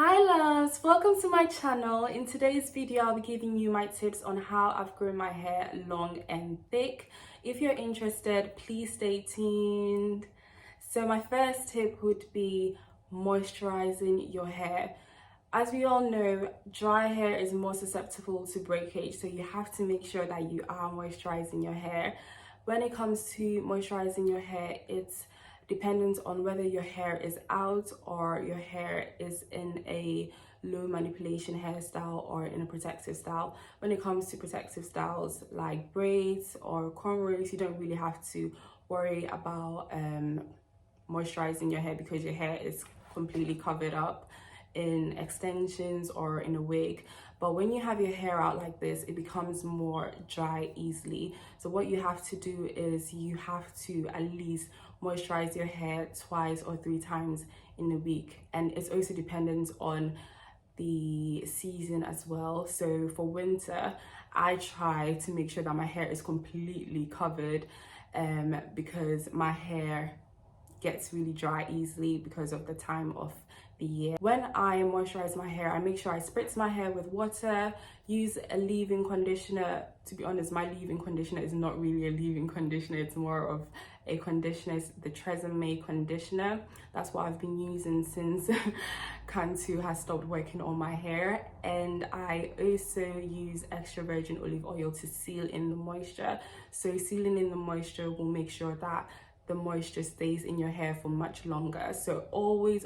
Hi loves, welcome to my channel. In today's video I'll be giving you my tips on how I've grown my hair long and thick. If you're interested, please stay tuned. So my first tip would be moisturizing your hair. As we all know, dry hair is more susceptible to breakage, so you have to make sure that you are moisturizing your hair. When it comes to moisturizing your hair, it's dependent on whether your hair is out or your hair is in a low manipulation hairstyle or in a protective style. When it comes to protective styles like braids or cornrows, you don't really have to worry about moisturizing your hair because your hair is completely covered up in extensions or in a wig. But when you have your hair out like this, it becomes more dry easily. So what you have to do is you have to at least moisturize your hair twice or 3 times in a week. And it's also dependent on the season as well. So for winter, I try to make sure that my hair is completely covered because my hair gets really dry easily because of the time of the year. When I moisturize my hair, I make sure I spritz my hair with water, use a leave-in conditioner. To be honest, my leave-in conditioner is not really a leave-in conditioner, it's more of a conditioner. It's the Tresemme conditioner. That's what I've been using since Cantu has stopped working on my hair. And I also use extra virgin olive oil to seal in the moisture. So sealing in the moisture will make sure that the moisture stays in your hair for much longer. So always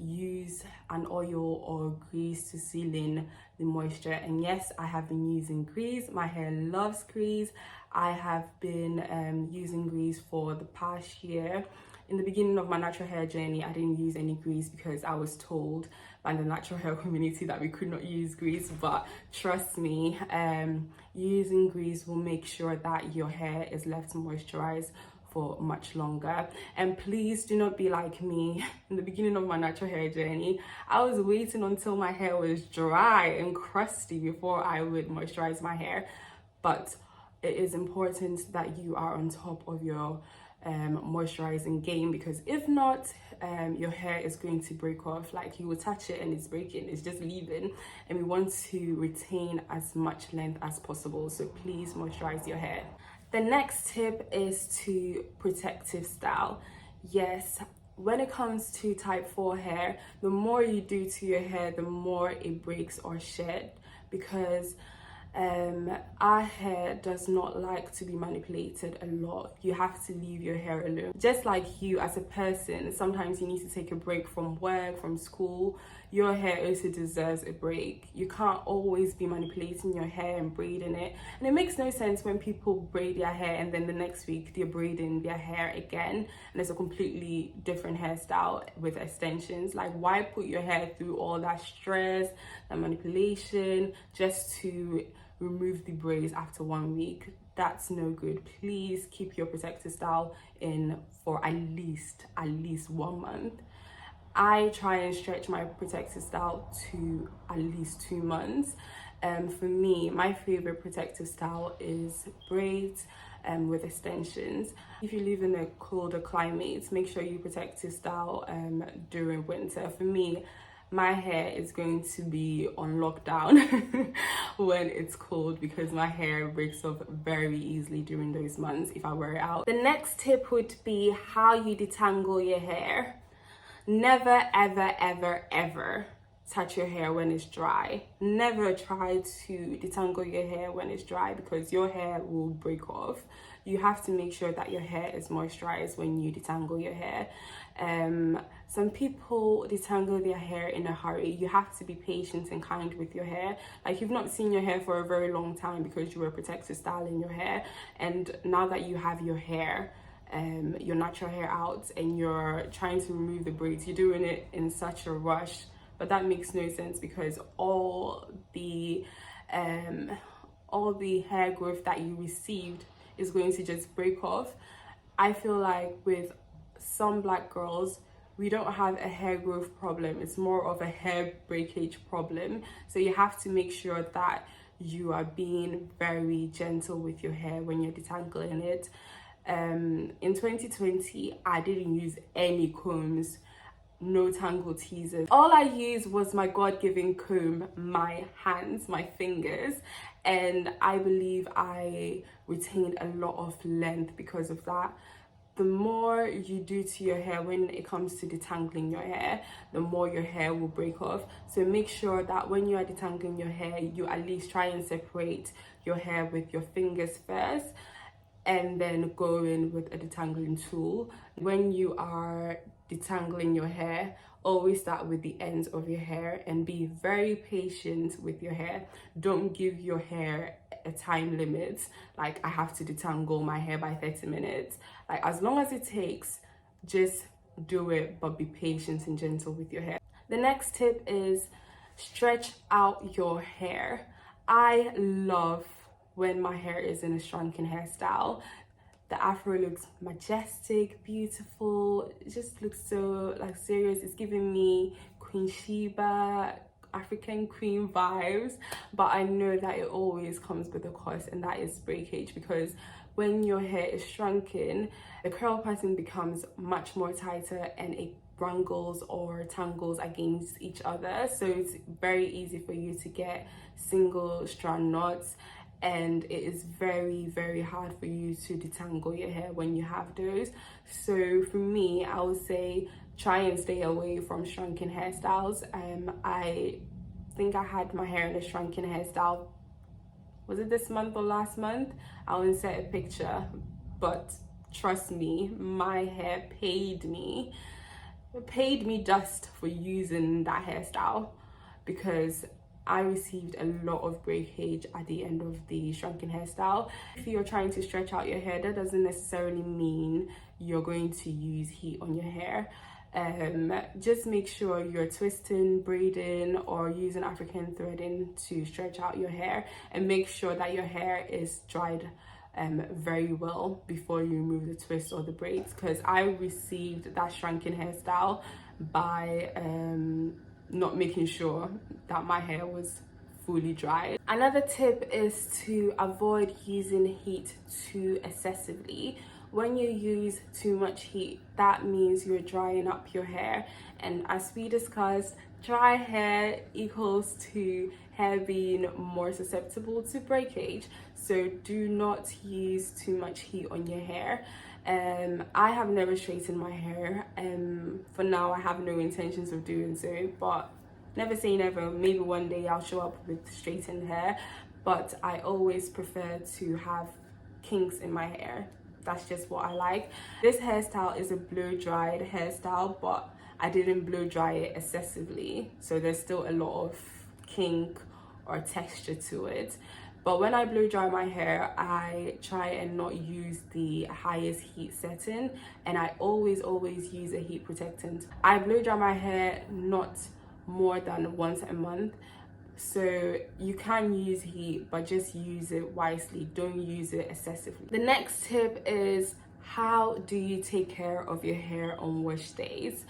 use an oil or grease to seal in the moisture. And yes, I have been using grease. My hair loves grease. I have been using grease for the past year. In the beginning of my natural hair journey, I didn't use any grease because I was told by the natural hair community that we could not use grease. But trust me, using grease will make sure that your hair is left moisturized for much longer. And please do not be like me. In the beginning of my natural hair journey, I was waiting until my hair was dry and crusty before I would moisturize my hair. But it is important that you are on top of your moisturizing game, because if not, your hair is going to break off. Like, you will touch it and it's breaking, it's just leaving, and we want to retain as much length as possible. So please moisturize your hair. The next tip is to protective style. Yes, when it comes to type 4 hair, the more you do to your hair, the more it breaks or shed, because our hair does not like to be manipulated a lot. You have to leave your hair alone. Just like you as a person, sometimes you need to take a break from work, from school. Your hair also deserves a break. You can't always be manipulating your hair and braiding it. And it makes no sense when people braid their hair and then the next week they're braiding their hair again and it's a completely different hairstyle with extensions. Like, why put your hair through all that stress, that manipulation, just to remove the braids after 1 week? That's no good. Please keep your protective style in for at least 1 month. I try and stretch my protective style to at least 2 months. For me, my favorite protective style is braids with extensions. If you live in a colder climate, make sure you protective style during winter. For me, my hair is going to be on lockdown when it's cold, because my hair breaks off very easily during those months if I wear it out. The next tip would be how you detangle your hair. Never, ever touch your hair when it's dry. Never try to detangle your hair when it's dry, because your hair will break off. You have to make sure that your hair is moisturized when you detangle your hair. Some people detangle their hair in a hurry. You have to be patient and kind with your hair. Like, you've not seen your hair for a very long time because you were protective styling your hair, and now that you have your hair, your natural hair out, and you're trying to remove the braids, you're doing it in such a rush. But that makes no sense, because all the hair growth that you received is going to just break off. I feel like with some black girls, we don't have a hair growth problem. It's more of a hair breakage problem. So you have to make sure that you are being very gentle with your hair when you're detangling it. In 2020, I didn't use any combs. no tangle teasers. All I used was my God-given comb, my hands, my fingers, and I believe I retained a lot of length because of that. The more you do to your hair when it comes to detangling your hair, the more your hair will break off. So make sure that when you are detangling your hair, you at least try and separate your hair with your fingers first, and then go in with a detangling tool. When you are detangling your hair, always start with the ends of your hair and be very patient with your hair. Don't give your hair a time limit, like I have to detangle my hair by 30 minutes. Like, as long as it takes, just do it, but be patient and gentle with your hair. The next tip is stretch out your hair. I love when my hair is in a shrunken hairstyle. The afro looks majestic, beautiful. It just looks so luxurious. It's giving me Queen Sheba, African queen vibes. But I know that it always comes with a cost, and that is breakage, because when your hair is shrunken, the curl pattern becomes much more tighter and it wrangles or tangles against each other. So it's very easy for you to get single strand knots, and it is very hard for you to detangle your hair when you have those. So for me, I would say try and stay away from shrunken hairstyles. I think I had my hair in a shrunken hairstyle, was it this month or last month? I'll insert a picture, but trust me, my hair paid me dust for using that hairstyle, because I received a lot of breakage at the end of the shrunken hairstyle. If you're trying to stretch out your hair, that doesn't necessarily mean you're going to use heat on your hair. Just make sure you're twisting, braiding, or using African threading to stretch out your hair, and make sure that your hair is dried very well before you remove the twist or the braids, because I received that shrunken hairstyle by not making sure that my hair was fully dry. Another tip is to avoid using heat too excessively. When you use too much heat, that means you're drying up your hair, and as we discussed, dry hair equals to hair being more susceptible to breakage. So do not use too much heat on your hair. I have never straightened my hair. For now, I have no intentions of doing so, but never say never. Maybe one day I'll show up with straightened hair, but I always prefer to have kinks in my hair. That's just what I like. This hairstyle is a blow dried hairstyle, but I didn't blow dry it excessively, so there's still a lot of kink or texture to it. But when I blow dry my hair, I try and not use the highest heat setting, and I always use a heat protectant. I blow dry my hair not more than once a month, so you can use heat, but just use it wisely. Don't use it excessively. The next tip is, how do you take care of your hair on wash days?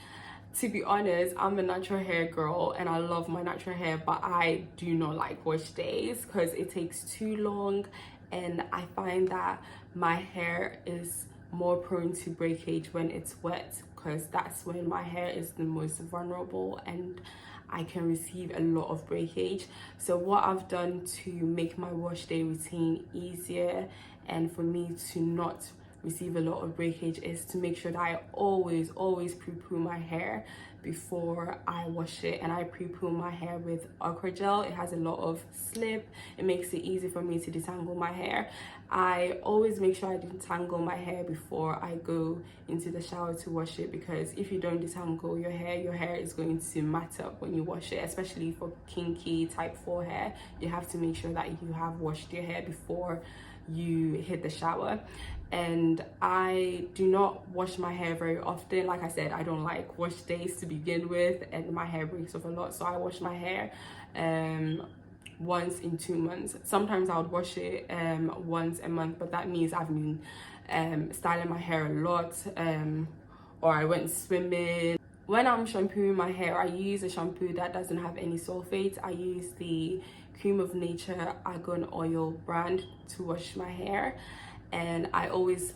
To be honest, I'm a natural hair girl and I love my natural hair, but I do not like wash days because it takes too long, and I find that my hair is more prone to breakage when it's wet, because that's when my hair is the most vulnerable and I can receive a lot of breakage. So what I've done to make my wash day routine easier and for me to not receive a lot of breakage is to make sure that I always pre-poo my hair before I wash it. And I pre-poo my hair with okra gel. It has a lot of slip. It makes it easy for me to detangle my hair. I always make sure I detangle my hair before I go into the shower to wash it, because if you don't detangle your hair is going to mat up when you wash it, especially for kinky type 4 hair. You have to make sure that you have washed your hair before you hit the shower. And I do not wash my hair very often. Like I said, I don't like wash days to begin with, and my hair breaks off a lot, so I wash my hair once in 2 months. Sometimes I would wash it once a month, but that means I've been styling my hair a lot, or I went swimming. When I'm shampooing my hair, I use a shampoo that doesn't have any sulfates. I use the Cream of Nature Argan Oil brand to wash my hair, and I always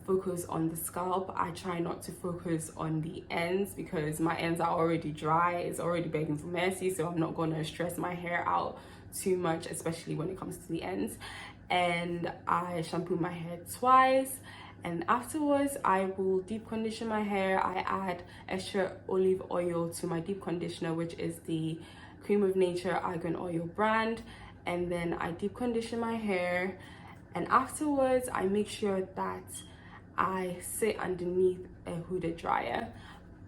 focus on the scalp. I try not to focus on the ends because my ends are already dry, it's already begging for mercy, so I'm not going to stress my hair out too much, especially when it comes to the ends. And I shampoo my hair twice, and afterwards I will deep condition my hair. I add extra olive oil to my deep conditioner, which is the Cream of Nature Argan Oil brand, and then I deep condition my hair. And afterwards I make sure that I sit underneath a hooded dryer.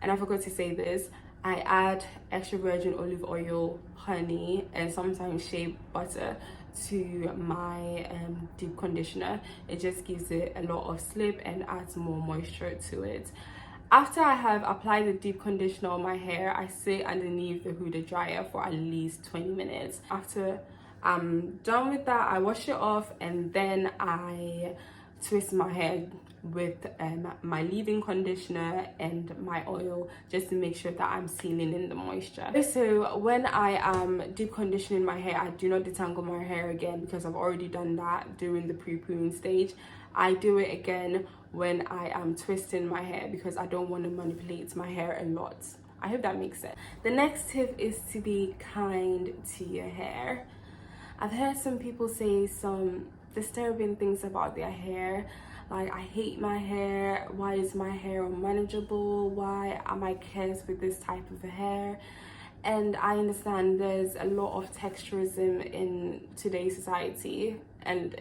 And I forgot to say this, I add extra virgin olive oil, honey, and sometimes shea butter to my deep conditioner. It just gives it a lot of slip and adds more moisture to it. After I have applied the deep conditioner on my hair, I sit underneath the hooded dryer for at least 20 minutes. After I'm done with that, I wash it off, and then I twist my hair with my leave-in conditioner and my oil, just to make sure that I'm sealing in the moisture. So when I am deep conditioning my hair, I do not detangle my hair again because I've already done that during the pre-pooing stage. I do it again when I am twisting my hair because I don't want to manipulate my hair a lot. I hope that makes sense. The next tip is to be kind to your hair. I've heard some people say some disturbing things about their hair, like, I hate my hair, why is my hair unmanageable, why am I cursed with this type of hair? And I understand there's a lot of texturism in today's society, and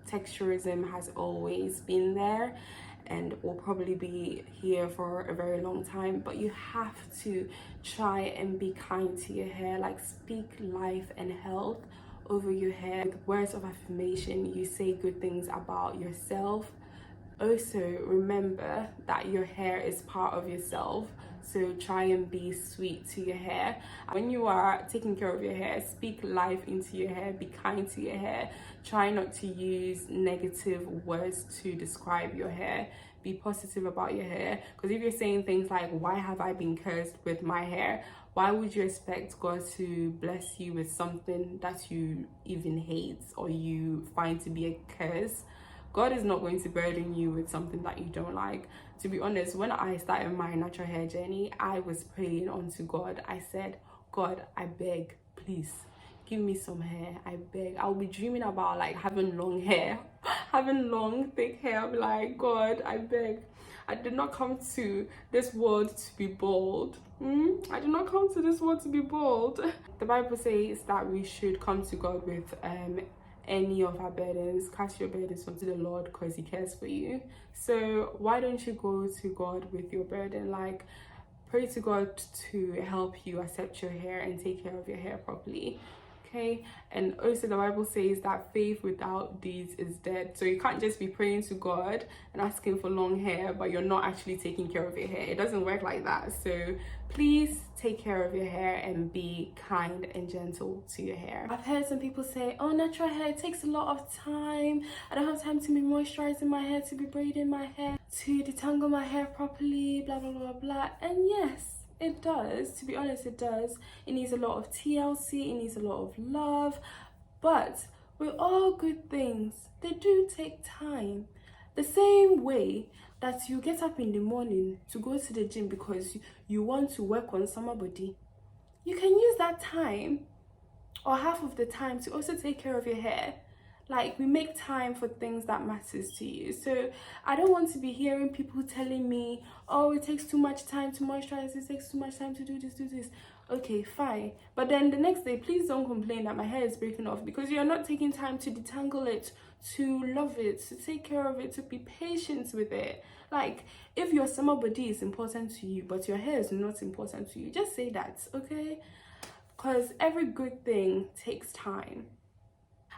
texturism has always been there and will probably be here for a very long time, but you have to try and be kind to your hair. Like, speak life and health over your hair. With words of affirmation, you say good things about yourself. Also, remember that your hair is part of yourself, so try and be sweet to your hair. When you are taking care of your hair, speak life into your hair, be kind to your hair. Try not to use negative words to describe your hair. Be positive about your hair, because if you're saying things like, why have I been cursed with my hair, why would you expect God to bless you with something that you even hate or you find to be a curse? God is not going to burden you with something that you don't like. To be honest, when I started my natural hair journey, I was praying unto God. I said, God, I beg, please give me some hair. I beg. I'll be dreaming about like having long hair, having long, thick hair. I'll be like, God, I beg. I did not come to this world to be bald. I did not come to this world to be bald. The Bible says that we should come to God with any of our burdens. Cast your burdens onto the Lord because he cares for you. So why don't you go to God with your burden? Like, pray to God to help you accept your hair and take care of your hair properly. Okay, and also the Bible says that faith without deeds is dead. So you can't just be praying to God and asking for long hair, but you're not actually taking care of your hair. It doesn't work like that. So please take care of your hair and be kind and gentle to your hair. I've heard some people say, oh, natural hair takes a lot of time. I don't have time to be moisturizing my hair, to be braiding my hair, to detangle my hair properly, blah, blah, blah, blah. And yes, it does. To be honest, it does. It needs a lot of TLC, it needs a lot of love, but with all good things, they do take time. The same way that you get up in the morning to go to the gym because you want to work on somebody, you can use that time or half of the time to also take care of your hair. Like, we make time for things that matters to you. So I don't want to be hearing people telling me, oh, it takes too much time to moisturize, it takes too much time to do this. Okay, fine. But then the next day, please don't complain that my hair is breaking off, because you're not taking time to detangle it, to love it, to take care of it, to be patient with it. Like, if your summer body is important to you, but your hair is not important to you, just say that, okay? Because every good thing takes time.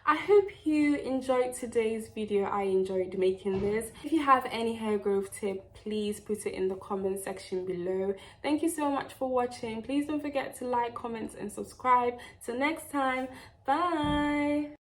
I hope you enjoyed today's video. I enjoyed making this. If you have any hair growth tip, please put it in the comment section below. Thank you so much for watching. Please don't forget to like, comment and subscribe. Till next time, bye.